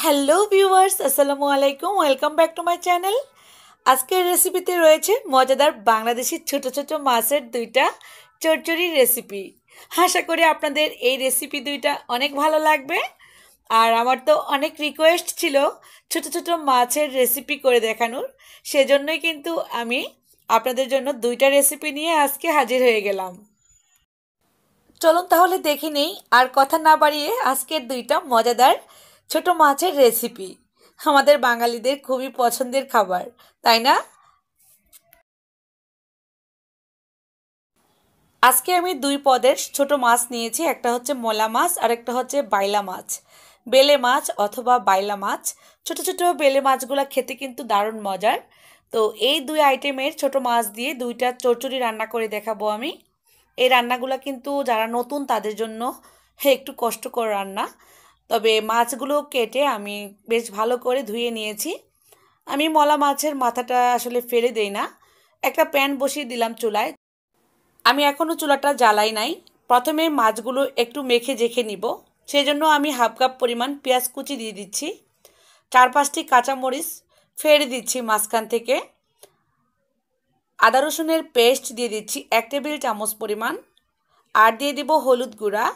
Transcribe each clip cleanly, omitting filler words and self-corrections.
Hello viewers, আসসালামু আলাইকুম। Welcome back to my channel. আজকের রেসিপিতে রয়েছে মজাদার বাংলাদেশি ছোট ছোট মাছের দুইটা চচ্চড়ির রেসিপি। আশা করি আপনাদের এই রেসিপি দুইটা অনেক ভালো লাগবে। আর আমার তো অনেক রিকোয়েস্ট ছিল ছোট ছোট মাছের রেসিপি করে দেখানোর, সেজন্যই কিন্তু আমি আপনাদের জন্য দুইটা রেসিপি নিয়ে আজকে হাজির হয়ে গেলাম। চলুন তাহলে দেখে নেই আর কথা না বাড়িয়ে আজকের দুইটা মজাদার ছোট মাছের রেসিপি। আমাদের বাঙালিদের খুবই পছন্দের খাবার, তাই না? আজকে আমি দুই পদের ছোট মাছ নিয়েছি, একটা হচ্ছে মোলা মাছ আর একটা হচ্ছে বাইলা মাছ, বেলে মাছ অথবা বাইলা মাছ। ছোট ছোট বেলে মাছগুলো খেতে কিন্তু দারুণ মজার। তো এই দুই আইটেমের ছোট মাছ দিয়ে দুইটা চচ্চড়ি রান্না করে দেখাবো আমি। এই রান্নাগুলো কিন্তু যারা নতুন তাদের জন্য একটু কষ্টকর রান্না। তবে মাছগুলো কেটে আমি বেশ ভালো করে ধুয়ে নিয়েছি। আমি মলা মাছের মাথাটা আসলে ফেলে দেই না। একটা প্যান বসিয়ে দিলাম চুলায়। আমি এখনও চুলাটা জ্বালাই নাই। প্রথমে মাছগুলো একটু মেখে জেখে নিব। সেজন্য আমি হাফ কাপ পরিমাণ পেঁয়াজ কুচি দিয়ে দিচ্ছি, 4-5টি কাঁচামরিচ ফেড়ে দিচ্ছি মাঝখান থেকে, আদা রসুনের পেস্ট দিয়ে দিচ্ছি 1 টেবিল চামচ পরিমাণ, আর দিয়ে দিব হলুদ গুঁড়া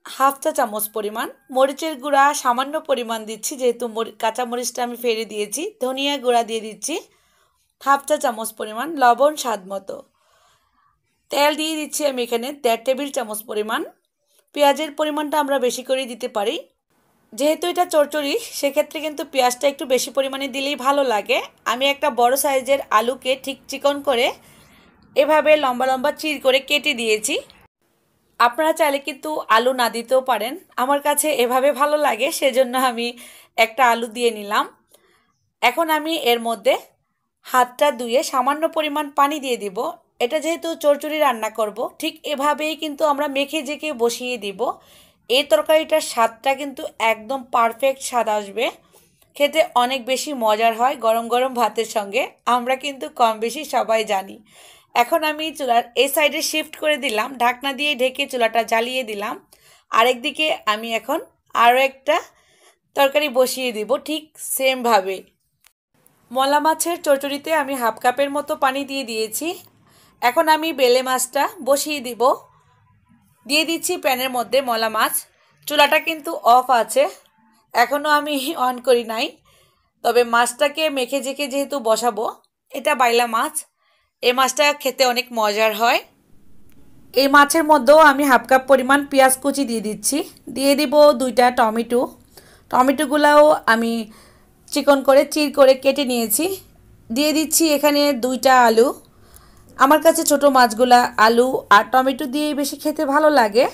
হাফ চা চামচ পরিমাণ, মরিচের গুঁড়া সামান্য পরিমাণ দিচ্ছি যেহেতু কাঁচামরিচটা আমি ফেড়ে দিয়েছি। ধনিয়া গুঁড়া দিয়ে দিচ্ছি হাফ চা চামচ পরিমাণ, লবণ স্বাদ মতো। তেল দিয়ে দিচ্ছি আমি এখানে 1.5 টেবিল চামচ পরিমাণ। পেঁয়াজের পরিমাণটা আমরা বেশি করে দিতে পারি, যেহেতু এটা চচ্চড়ি সেক্ষেত্রে কিন্তু পেঁয়াজটা একটু বেশি পরিমাণে দিলেই ভালো লাগে। আমি একটা বড় সাইজের আলুকে ঠিক চিকন করে এভাবে লম্বা লম্বা চির করে কেটে দিয়েছি। আপনারা চাইলে কিন্তু আলু না দিতেও পারেন, আমার কাছে এভাবে ভালো লাগে সেজন্য আমি একটা আলু দিয়ে নিলাম। এখন আমি এর মধ্যে হাতটা ধুয়ে সামান্য পরিমাণ পানি দিয়ে দিব। এটা যেহেতু চচ্চড়ি রান্না করব, ঠিক এভাবেই কিন্তু আমরা মেখে জেকে বসিয়ে দিব। এই তরকারিটার স্বাদটা কিন্তু একদম পারফেক্ট স্বাদ আসবে, খেতে অনেক বেশি মজার হয় গরম গরম ভাতের সঙ্গে, আমরা কিন্তু কম বেশি সবাই জানি। এখন আমি চুলার এই সাইডে শিফট করে দিলাম, ঢাকনা দিয়ে ঢেকে চুলাটা জ্বালিয়ে দিলাম। আরেকদিকে আমি এখন আরও একটা তরকারি বসিয়ে দিব ঠিক সেমভাবে। মলা মাছের চচ্চড়িতে আমি হাফ কাপের মতো পানি দিয়ে দিয়েছি। এখন আমি বেলে মাছটা বসিয়ে দিব। দিয়ে দিচ্ছি প্যানের মধ্যে মলা মাছ। চুলাটা কিন্তু অফ আছে, এখনও আমি অন করি নাই। তবে মাছটাকে মেখে জেকে যেহেতু বসাবো, এটা বাইলা মাছ, এই মাছটা খেতে অনেক মজার হয়। এই মাছের মধ্যেও আমি হাফ কাপ পরিমাণ পেঁয়াজ কুচি দিয়ে দিচ্ছি। দিয়ে দিব 2টা টমেটো। টমেটোগুলাও আমি চিকন করে চির করে কেটে নিয়েছি। দিয়ে দিচ্ছি এখানে 2টা আলু। আমার কাছে ছোট মাছগুলা আলু আর টমেটো দিয়েই বেশি খেতে ভালো লাগে।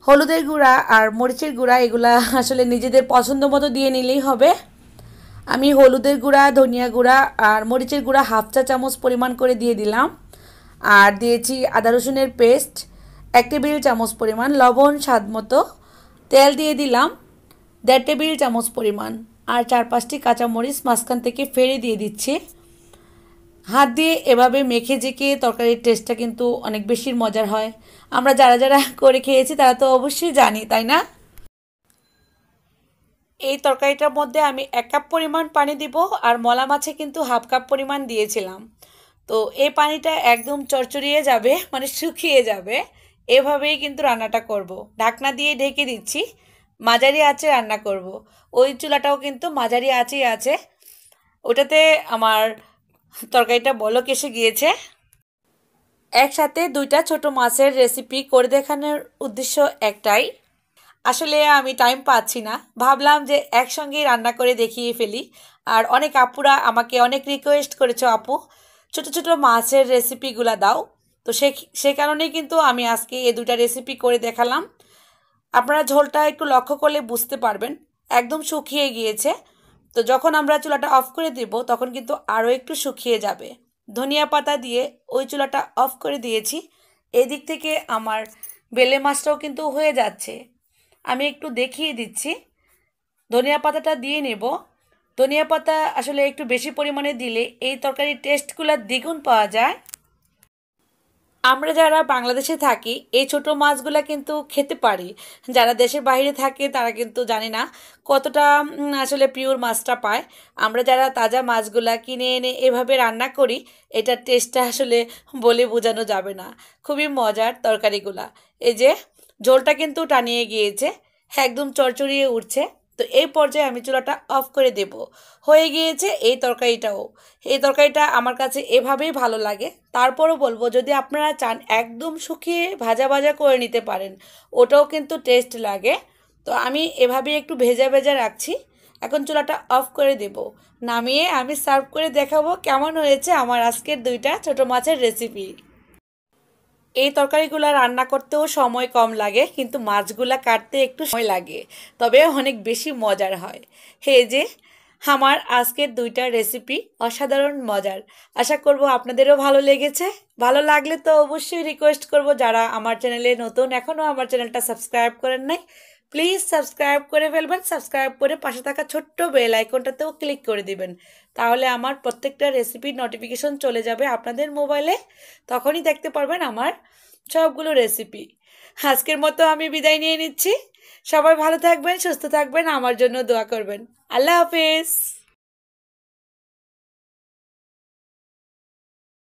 হলুদের গুঁড়া আর মরিচের গুঁড়া এগুলা আসলে নিজেদের পছন্দ মতো দিয়ে নিলেই হবে। আমি হলুদের গুঁড়া, ধনিয়া গুঁড়া আর মরিচের গুঁড়া হাফ চা চামচ পরিমাণ করে দিয়ে দিলাম। আর দিয়েছি আদা রসুনের পেস্ট 1 টেবিল চামচ পরিমাণ, লবণ স্বাদ মতো। তেল দিয়ে দিলাম 1.5 টেবিল চামচ পরিমাণ, আর 4-5টি কাঁচামরিচ মাঝখান থেকে ফেড়ে দিয়ে দিচ্ছি। হাত দিয়ে এভাবে মেখে জেকে তরকারির টেস্টটা কিন্তু অনেক বেশি মজার হয়। আমরা যারা যারা করে খেয়েছি তারা তো অবশ্যই জানি, তাই না? এই তরকারিটার মধ্যে আমি 1 কাপ পরিমাণ পানি দিব, আর মলা মাছে কিন্তু হাফ কাপ পরিমাণ দিয়েছিলাম। তো এই পানিটা একদম চরচরিয়ে যাবে, মানে শুকিয়ে যাবে। এভাবেই কিন্তু রান্নাটা করব। ঢাকনা দিয়ে ঢেকে দিচ্ছি, মাঝারি আঁচে রান্না করব। ওই চুলাটাও কিন্তু মাঝারি আঁচেই আছে, ওটাতে আমার তরকারিটা বলক এসে গিয়েছে। একসাথে দুইটা ছোট মাছের রেসিপি করে দেখানোর উদ্দেশ্য একটাই, আসলে আমি টাইম পাচ্ছি না, ভাবলাম যে একসঙ্গেই রান্না করে দেখিয়ে ফেলি। আর অনেক আপুরা আমাকে অনেক রিকোয়েস্ট করেছো, আপু ছোট ছোট মাছের রেসিপিগুলো দাও। তো সে কারণেই কিন্তু আমি আজকে এই দুটা রেসিপি করে দেখালাম। আপনারা ঝোলটা একটু লক্ষ্য করলে বুঝতে পারবেন একদম শুকিয়ে গিয়েছে। তো যখন আমরা চুলাটা অফ করে দিব তখন কিন্তু আরও একটু শুকিয়ে যাবে। ধনিয়া পাতা দিয়ে ওই চুলাটা অফ করে দিয়েছি। এদিক থেকে আমার বেলে মাছটাও কিন্তু হয়ে যাচ্ছে, আমি একটু দেখিয়ে দিচ্ছি। ধনিয়া পাতাটা দিয়ে নেব। ধনিয়া পাতা আসলে একটু বেশি পরিমাণে দিলে এই তরকারির টেস্টগুলো দ্বিগুণ পাওয়া যায়। আমরা যারা বাংলাদেশে থাকি এই ছোট মাছগুলা কিন্তু খেতে পারি। যারা দেশের বাইরে থাকে তারা কিন্তু জানি না কতটা আসলে পিওর মাছটা পায়। আমরা যারা তাজা মাছগুলা কিনে এনে এভাবে রান্না করি, এটার টেস্টটা আসলে বলে বোঝানো যাবে না। খুবই মজার তরকারিগুলা। এই যে ঝোলটা কিন্তু টানিয়ে গিয়েছে, একদম চড়চড়িয়ে উঠছে। তো এই পর্যায়ে আমি চুলাটা অফ করে দেব। হয়ে গিয়েছে এই তরকারিটাও। এই তরকারিটা আমার কাছে এভাবেই ভালো লাগে। তারপরও বলবো, যদি আপনারা চান একদম শুকিয়ে ভাজা ভাজা করে নিতে পারেন, ওটাও কিন্তু টেস্ট লাগে। তো আমি এভাবেই একটু ভেজা ভেজা রাখছি। এখন চুলাটা অফ করে দেব। নামিয়ে আমি সার্ভ করে দেখাবো কেমন হয়েছে আমার আজকের 2টা ছোট মাছের রেসিপি। এই তরকারিগুলো রান্না করতেও সময় কম লাগে, কিন্তু মাছগুলা কাটতে একটু সময় লাগে, তবে অনেক বেশি মজার হয়। এই যে আমার আজকের 2টা রেসিপি অসাধারণ মজার। আশা করব আপনাদেরও ভালো লেগেছে। ভালো লাগলে তো অবশ্যই রিকোয়েস্ট করব, যারা আমার চ্যানেলে নতুন এখনও আমার চ্যানেলটা সাবস্ক্রাইব করেন নাই, প্লিজ সাবস্ক্রাইব করে ফেলবেন। সাবস্ক্রাইব করে পাশে থাকা ছোট্ট বেল আইকনটাতেও ক্লিক করে দিবেন। তাহলে আমার প্রত্যেকটা রেসিপির নোটিফিকেশন চলে যাবে আপনাদের মোবাইলে। তখনই দেখতে পারবেন আমার সবগুলো রেসিপি। আজকের মতো আমি বিদায় নিয়ে নিচ্ছি। সবাই ভালো থাকবেন, সুস্থ থাকবেন, আমার জন্য দোয়া করবেন। আল্লাহ হাফেজ।